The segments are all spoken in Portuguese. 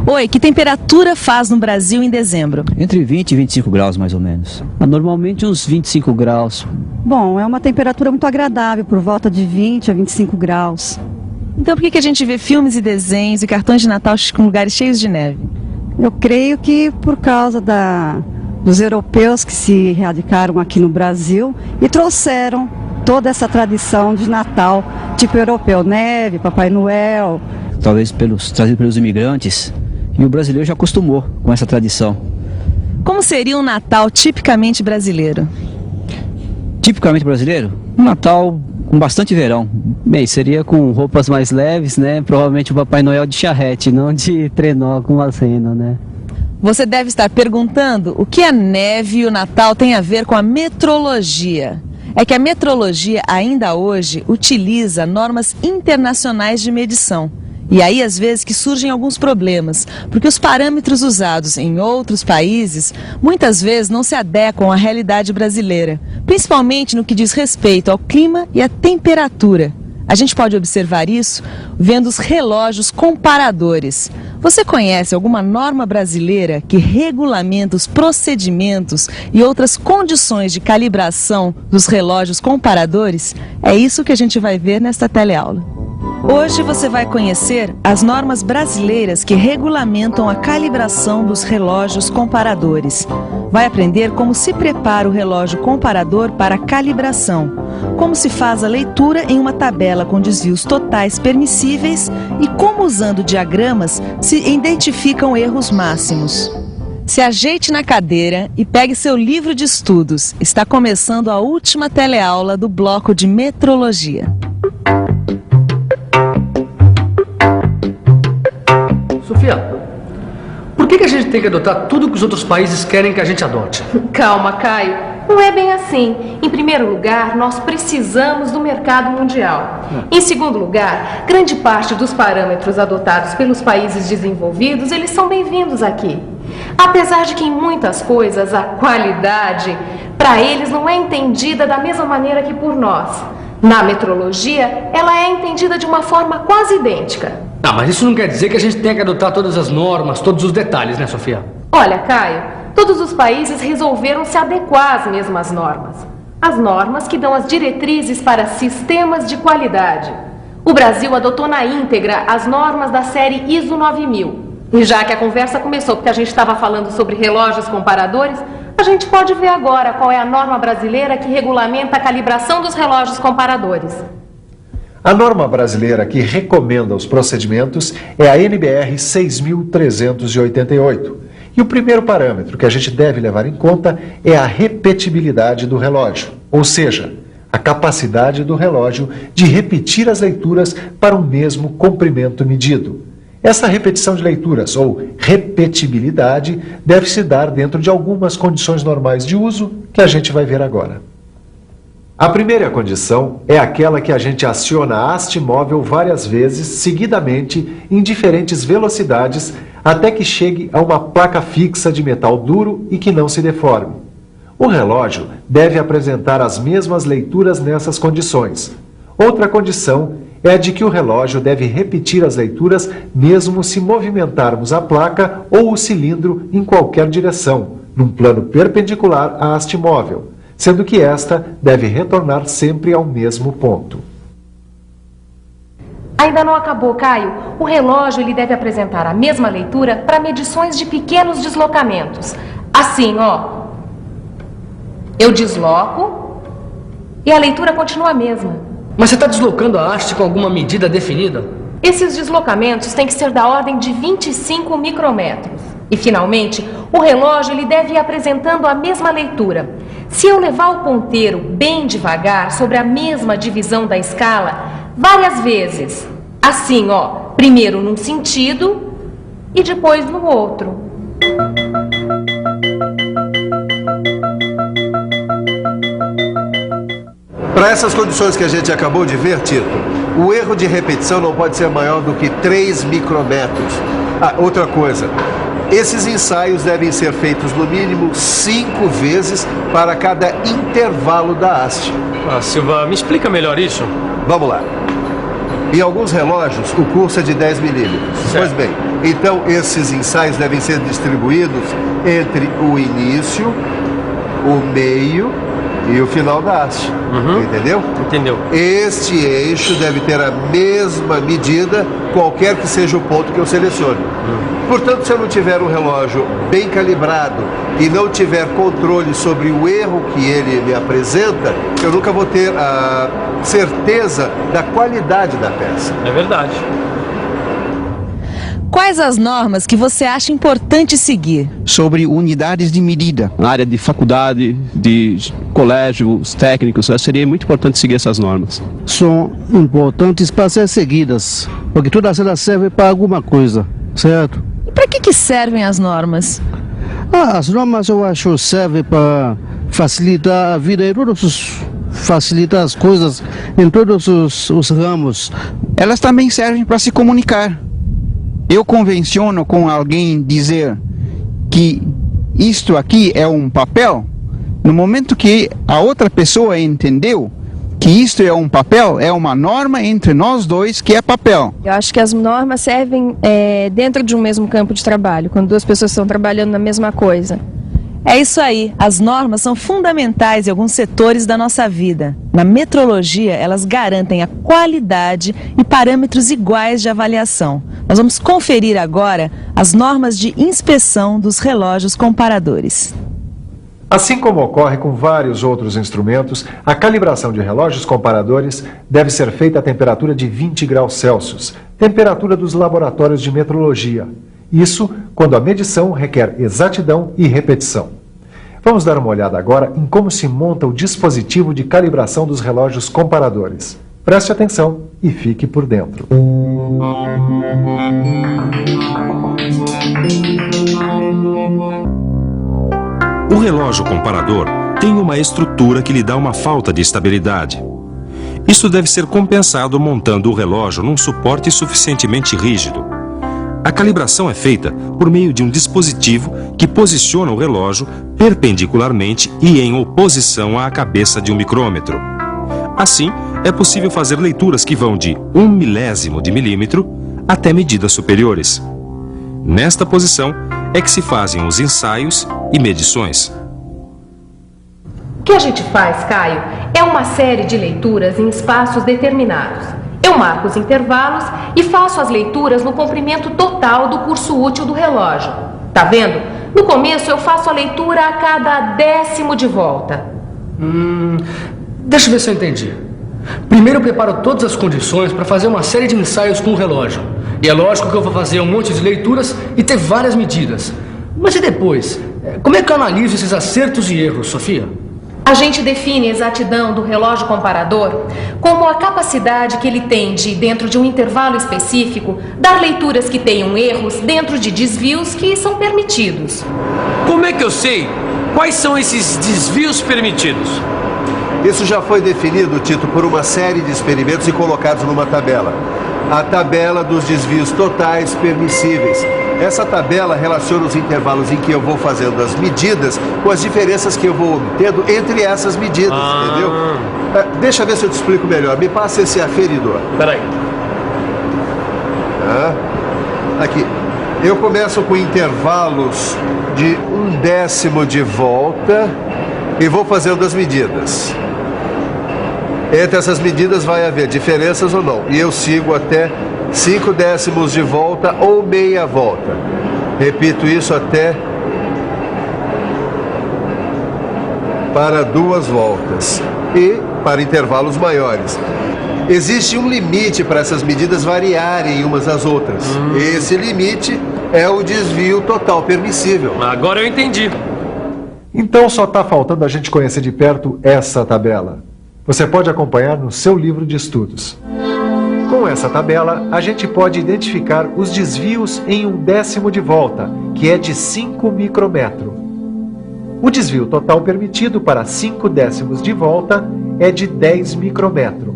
Oi, que temperatura faz no Brasil em dezembro? Entre 20 e 25 graus, mais ou menos. Normalmente uns 25 graus. Bom, é uma temperatura muito agradável, por volta de 20 a 25 graus. Então por que a gente vê filmes e desenhos e cartões de Natal com lugares cheios de neve? Eu creio que por causa dos europeus que se radicaram aqui no Brasil e trouxeram toda essa tradição de Natal, tipo europeu, neve, Papai Noel. Talvez trazido pelos imigrantes. E o brasileiro já acostumou com essa tradição. Como seria um Natal tipicamente brasileiro? Tipicamente brasileiro? Um Natal com bastante verão. Bem, seria com roupas mais leves, né? Provavelmente o Papai Noel de charrete, não de trenó com as renas, né? Você deve estar perguntando o que a neve e o Natal têm a ver com a metrologia. É que a metrologia ainda hoje utiliza normas internacionais de medição. E aí, às vezes, que surgem alguns problemas, porque os parâmetros usados em outros países, muitas vezes não se adequam à realidade brasileira, principalmente no que diz respeito ao clima e à temperatura. A gente pode observar isso vendo os relógios comparadores. Você conhece alguma norma brasileira que regulamenta os procedimentos e outras condições de calibração dos relógios comparadores? É isso que a gente vai ver nesta teleaula. Hoje você vai conhecer as normas brasileiras que regulamentam a calibração dos relógios comparadores. Vai aprender como se prepara o relógio comparador para a calibração, como se faz a leitura em uma tabela com desvios totais permissíveis e como, usando diagramas, se identificam erros máximos. Se ajeite na cadeira e pegue seu livro de estudos. Está começando a última teleaula do bloco de metrologia. Sofia, por que a gente tem que adotar tudo que os outros países querem que a gente adote? Calma, Caio. Não é bem assim. Em primeiro lugar, nós precisamos do mercado mundial. Em segundo lugar, grande parte dos parâmetros adotados pelos países desenvolvidos, eles são bem-vindos aqui. Apesar de que em muitas coisas a qualidade, para eles, não é entendida da mesma maneira que por nós. Na metrologia, ela é entendida de uma forma quase idêntica. Ah, mas isso não quer dizer que a gente tenha que adotar todas as normas, todos os detalhes, né, Sofia? Olha, Caio, todos os países resolveram se adequar às mesmas normas. As normas que dão as diretrizes para sistemas de qualidade. O Brasil adotou na íntegra as normas da série ISO 9000. E já que a conversa começou porque a gente estava falando sobre relógios comparadores, a gente pode ver agora qual é a norma brasileira que regulamenta a calibração dos relógios comparadores. A norma brasileira que recomenda os procedimentos é a NBR 6388. E o primeiro parâmetro que a gente deve levar em conta é a repetibilidade do relógio, ou seja, a capacidade do relógio de repetir as leituras para o mesmo comprimento medido. Essa repetição de leituras, ou repetibilidade, deve se dar dentro de algumas condições normais de uso que a gente vai ver agora. A primeira condição é aquela que a gente aciona a haste móvel várias vezes, seguidamente, em diferentes velocidades, até que chegue a uma placa fixa de metal duro e que não se deforme. O relógio deve apresentar as mesmas leituras nessas condições. Outra condição é a de que o relógio deve repetir as leituras mesmo se movimentarmos a placa ou o cilindro em qualquer direção, num plano perpendicular à haste móvel, sendo que esta deve retornar sempre ao mesmo ponto. Ainda não acabou, Caio. O relógio ele deve apresentar a mesma leitura para medições de pequenos deslocamentos. Assim, ó. Eu desloco e a leitura continua a mesma. Mas você está deslocando a haste com alguma medida definida? Esses deslocamentos têm que ser da ordem de 25 micrômetros. E, finalmente, o relógio ele deve ir apresentando a mesma leitura. Se eu levar o ponteiro bem devagar sobre a mesma divisão da escala, várias vezes, assim, ó, primeiro num sentido e depois no outro. Para essas condições que a gente acabou de ver, Tito, o erro de repetição não pode ser maior do que 3 micrômetros. Ah, outra coisa, esses ensaios devem ser feitos no mínimo 5 vezes para cada intervalo da haste. Ah, Silva, me explica melhor isso. Vamos lá. Em alguns relógios, o curso é de 10 milímetros. Pois bem, então esses ensaios devem ser distribuídos entre o início, o meio e o final da haste. Entendeu? Entendeu. Este eixo deve ter a mesma medida, qualquer que seja o ponto que eu selecione. Portanto, se eu não tiver um relógio bem calibrado e não tiver controle sobre o erro que ele me apresenta, eu nunca vou ter a certeza da qualidade da peça. É verdade. Quais as normas que você acha importante seguir? Sobre unidades de medida. Na área de faculdade, de colégios técnicos, seria muito importante seguir essas normas. São importantes para ser seguidas, porque todas elas servem para alguma coisa, certo? E para que servem as normas? As normas eu acho servem para facilitar a vida em facilitar as coisas em todos os ramos. Elas também servem para se comunicar. Eu convenciono com alguém dizer que isto aqui é um papel, no momento que a outra pessoa entendeu que isto é um papel, é uma norma entre nós dois que é papel. Eu acho que as normas servem dentro de um mesmo campo de trabalho, quando duas pessoas estão trabalhando na mesma coisa. É isso aí, as normas são fundamentais em alguns setores da nossa vida. Na metrologia, elas garantem a qualidade e parâmetros iguais de avaliação. Nós vamos conferir agora as normas de inspeção dos relógios comparadores. Assim como ocorre com vários outros instrumentos, a calibração de relógios comparadores deve ser feita a temperatura de 20 graus Celsius, temperatura dos laboratórios de metrologia. Isso quando a medição requer exatidão e repetição. Vamos dar uma olhada agora em como se monta o dispositivo de calibração dos relógios comparadores. Preste atenção e fique por dentro. O relógio comparador tem uma estrutura que lhe dá uma falta de estabilidade. Isso deve ser compensado montando o relógio num suporte suficientemente rígido. A calibração é feita por meio de um dispositivo que posiciona o relógio perpendicularmente e em oposição à cabeça de um micrômetro. Assim, é possível fazer leituras que vão de 1 milésimo de milímetro até medidas superiores. Nesta posição é que se fazem os ensaios e medições. O que a gente faz, Caio, é uma série de leituras em espaços determinados. Eu marco os intervalos e faço as leituras no comprimento total do curso útil do relógio. Tá vendo? No começo eu faço a leitura a cada 10º de volta. Deixa eu ver se eu entendi. Primeiro eu preparo todas as condições para fazer uma série de ensaios com o relógio. E é lógico que eu vou fazer um monte de leituras e ter várias medidas. Mas e depois? Como é que eu analiso esses acertos e erros, Sofia? A gente define a exatidão do relógio comparador como a capacidade que ele tem de, dentro de um intervalo específico, dar leituras que tenham erros dentro de desvios que são permitidos. Como é que eu sei quais são esses desvios permitidos? Isso já foi definido, Tito, por uma série de experimentos e colocados numa tabela. A tabela dos desvios totais permissíveis. Essa tabela relaciona os intervalos em que eu vou fazendo as medidas com as diferenças que eu vou obtendo entre essas medidas, entendeu? Deixa eu ver se eu te explico melhor. Me passa esse aferidor. Peraí. Aqui. Eu começo com intervalos de 1/10 de volta e vou fazendo as medidas. Entre essas medidas vai haver diferenças ou não. E eu sigo até 5/10 de volta ou meia volta. Repito isso até para 2 voltas. E para intervalos maiores. Existe um limite para essas medidas variarem umas das outras. Esse limite é o desvio total permissível. Agora eu entendi. Então só está faltando a gente conhecer de perto essa tabela. Você pode acompanhar no seu livro de estudos. Com essa tabela, a gente pode identificar os desvios em 1/10 de volta, que é de 5 micrômetros. O desvio total permitido para 5/10 de volta é de 10 micrômetros.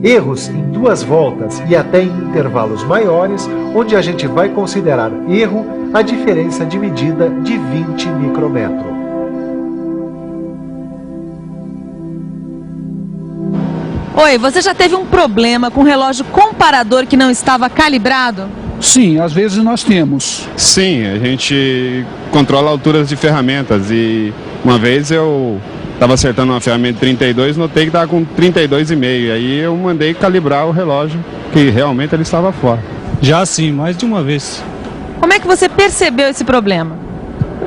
Erros em 2 voltas e até em intervalos maiores, onde a gente vai considerar erro a diferença de medida de 20 micrômetros. Oi, você já teve um problema com um relógio comparador que não estava calibrado? Sim, às vezes nós temos. Sim, a gente controla alturas de ferramentas e uma vez eu estava acertando uma ferramenta 32, notei que estava com 32,5, aí eu mandei calibrar o relógio, que realmente ele estava fora. Já sim, mais de uma vez. Como é que você percebeu esse problema?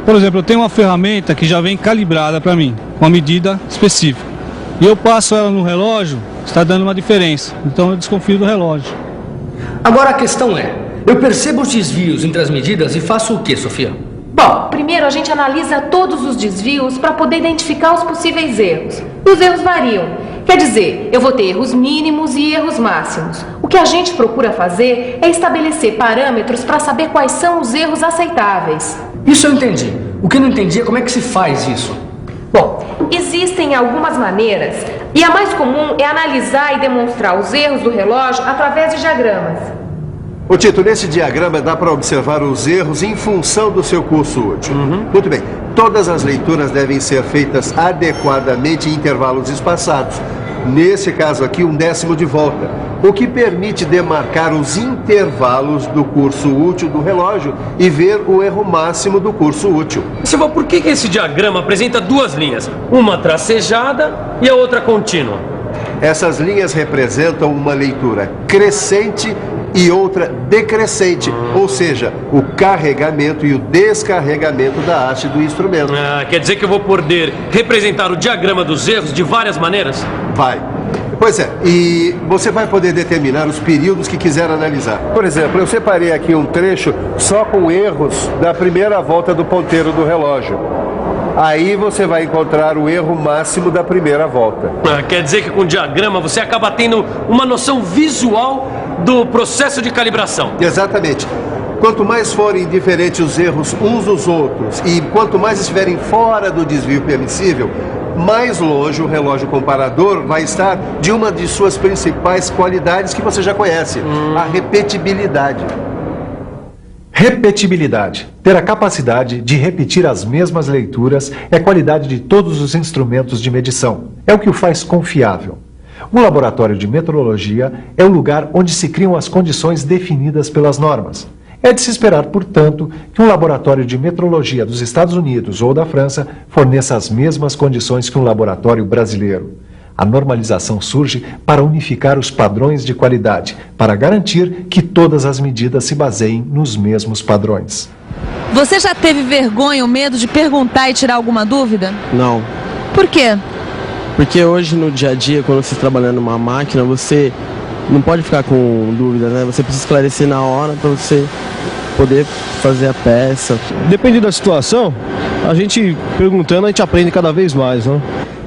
Por exemplo, eu tenho uma ferramenta que já vem calibrada para mim, com uma medida específica. E eu passo ela no relógio, está dando uma diferença. Então eu desconfio do relógio. Agora a questão é, eu percebo os desvios entre as medidas e faço o que, Sofia? Bom, primeiro a gente analisa todos os desvios para poder identificar os possíveis erros. E os erros variam. Quer dizer, eu vou ter erros mínimos e erros máximos. O que a gente procura fazer é estabelecer parâmetros para saber quais são os erros aceitáveis. Isso eu entendi. O que eu não entendi é como é que se faz isso. Bom, existem algumas maneiras e a mais comum é analisar e demonstrar os erros do relógio através de diagramas. Ô Tito, nesse diagrama dá para observar os erros em função do seu curso útil. Muito bem. Todas as leituras devem ser feitas adequadamente em intervalos espaçados. Nesse caso aqui, 1/10 de volta, o que permite demarcar os intervalos do curso útil do relógio e ver o erro máximo do curso útil. Silva, por que esse diagrama apresenta duas linhas? Uma tracejada e a outra contínua. Essas linhas representam uma leitura crescente e outra decrescente, ou seja, o carregamento e o descarregamento da haste do instrumento. Quer dizer que eu vou poder representar o diagrama dos erros de várias maneiras? Vai. Pois é, e você vai poder determinar os períodos que quiser analisar. Por exemplo, eu separei aqui um trecho só com erros da primeira volta do ponteiro do relógio. Aí você vai encontrar o erro máximo da primeira volta. Quer dizer que com o diagrama você acaba tendo uma noção visual do processo de calibração. Exatamente. Quanto mais forem diferentes os erros uns dos outros e quanto mais estiverem fora do desvio permissível, mais longe o relógio comparador vai estar de uma de suas principais qualidades que você já conhece, a repetibilidade. Repetibilidade. Ter a capacidade de repetir as mesmas leituras é qualidade de todos os instrumentos de medição. É o que o faz confiável. Um laboratório de metrologia é o lugar onde se criam as condições definidas pelas normas. É de se esperar, portanto, que um laboratório de metrologia dos Estados Unidos ou da França forneça as mesmas condições que um laboratório brasileiro. A normalização surge para unificar os padrões de qualidade, para garantir que todas as medidas se baseiem nos mesmos padrões. Você já teve vergonha ou medo de perguntar e tirar alguma dúvida? Não. Por quê? Porque hoje no dia a dia, quando você está trabalhando numa máquina, você não pode ficar com dúvida, né? Você precisa esclarecer na hora para você poder fazer a peça. Depende da situação, a gente perguntando, a gente aprende cada vez mais, né?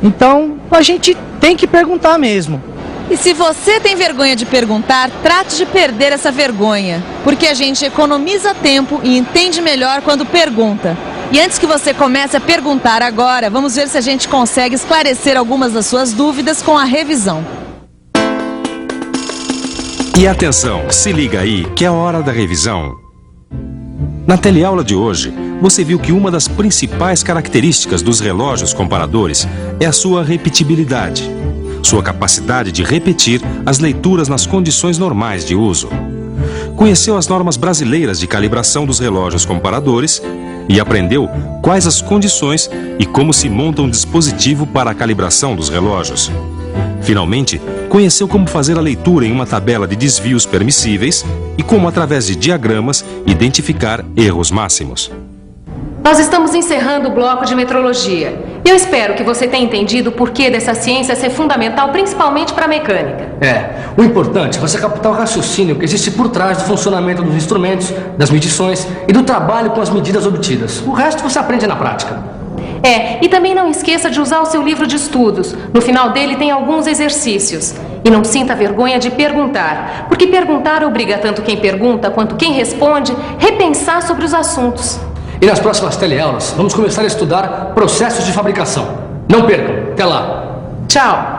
Então, a gente tem que perguntar mesmo. E se você tem vergonha de perguntar, trate de perder essa vergonha, porque a gente economiza tempo e entende melhor quando pergunta. E antes que você comece a perguntar agora, vamos ver se a gente consegue esclarecer algumas das suas dúvidas com a revisão. E atenção, se liga aí que é a hora da revisão. Na teleaula de hoje, você viu que uma das principais características dos relógios comparadores é a sua repetibilidade, sua capacidade de repetir as leituras nas condições normais de uso. Conheceu as normas brasileiras de calibração dos relógios comparadores e aprendeu quais as condições e como se monta um dispositivo para a calibração dos relógios. Finalmente, conheceu como fazer a leitura em uma tabela de desvios permissíveis e como, através de diagramas, identificar erros máximos. Nós estamos encerrando o bloco de metrologia. Eu espero que você tenha entendido o porquê dessa ciência ser fundamental, principalmente para a mecânica. O importante é você captar o raciocínio que existe por trás do funcionamento dos instrumentos, das medições e do trabalho com as medidas obtidas. O resto você aprende na prática. E também não esqueça de usar o seu livro de estudos. No final dele tem alguns exercícios. E não sinta vergonha de perguntar, porque perguntar obriga tanto quem pergunta quanto quem responde repensar sobre os assuntos. E nas próximas teleaulas, vamos começar a estudar processos de fabricação. Não percam. Até lá. Tchau.